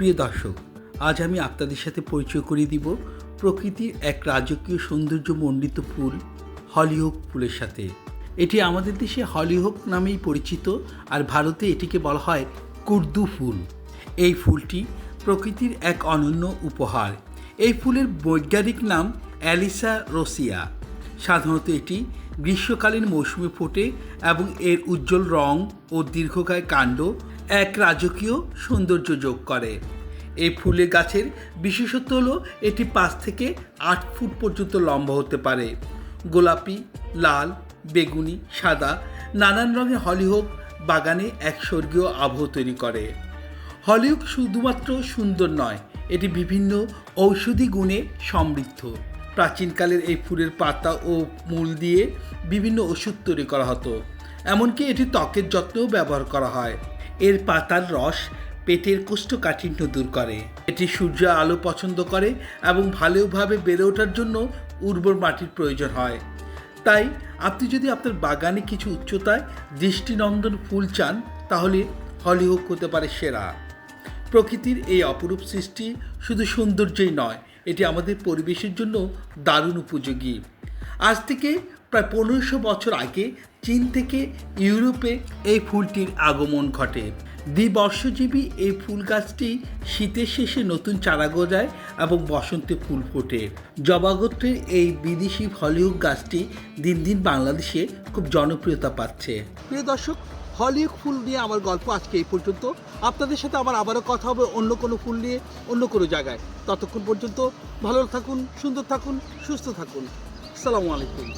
প্রিয় দর্শক, আজ আমি আপনাদের সাথে পরিচয় করিয়ে দিব প্রকৃতির এক রাজকীয় সৌন্দর্যমণ্ডিত ফুল হলিহক ফুলের সাথে। এটি আমাদের দেশে হলিহক নামেই পরিচিত, আর ভারতে এটিকে বলা হয় কুর্দু ফুল। এই ফুলটি প্রকৃতির এক অনন্য উপহার। এই ফুলের বৈজ্ঞানিক নাম অ্যালিসা রোসিয়া। সাধারণত এটি গ্রীষ্মকালীন মৌসুমে ফোটে এবং এর উজ্জ্বল রং ও দীর্ঘকায় কাণ্ড এক রাজকীয় সৌন্দর্য যোগ করে। এই ফুলের গাছের বিশেষত্ব হলো এটি 5 থেকে 8 ফুট পর্যন্ত লম্বা হতে পারে। গোলাপি, লাল, বেগুনি, সাদা নানান রঙের হলিহক বাগানে এক স্বর্গীয় আবহ তৈরি করে। হলিহক শুধুমাত্র সুন্দর নয়, এটি বিভিন্ন ঔষধি গুণে সমৃদ্ধ। প্রাচীনকালের এই ফুলের পাতা ও মূল দিয়ে বিভিন্ন ওষুধ তৈরি করা হতো, এমনকি এটি ত্বকের যত্নেও ব্যবহার করা হয়। এর পাতার রস পেটের কোষ্ঠকাঠিন্য দূর করে। এটি সূর্য আলো পছন্দ করে এবং ভালোভাবে বেড়ে ওঠার জন্য উর্বর মাটির প্রয়োজন হয়। তাই আপনি যদি আপনার বাগানে কিছু উচ্চতায় দৃষ্টিনন্দন ফুল চান, তাহলে হলিহক হতে পারে সেরা। প্রকৃতির এই অপরূপ সৃষ্টি শুধু সৌন্দর্যই নয়, এটি আমাদের পরিবেশের জন্য দারুণ উপযোগী। আজ থেকে প্রায় 1500 বছর আগে চীন থেকে ইউরোপে এই ফুলটির আগমন ঘটে। দ্বিবর্ষজীবী এই ফুল গাছটি শীতের শেষে নতুন চারা গজায় এবং বসন্তে ফুল ফোটে। জবাগোত্রের এই বিদেশি হলিহক গাছটি দিন দিন বাংলাদেশে খুব জনপ্রিয়তা পাচ্ছে। প্রিয় দর্শক, হলিহক ফুল নিয়ে আমার গল্প আজকে এই পর্যন্ত। আপনাদের সাথে আবারও কথা হবে অন্য কোনো ফুল নিয়ে, অন্য কোনো জায়গায়। ততক্ষণ পর্যন্ত ভালো থাকুন, সুন্দর থাকুন, সুস্থ থাকুন। আসসালামু আলাইকুম।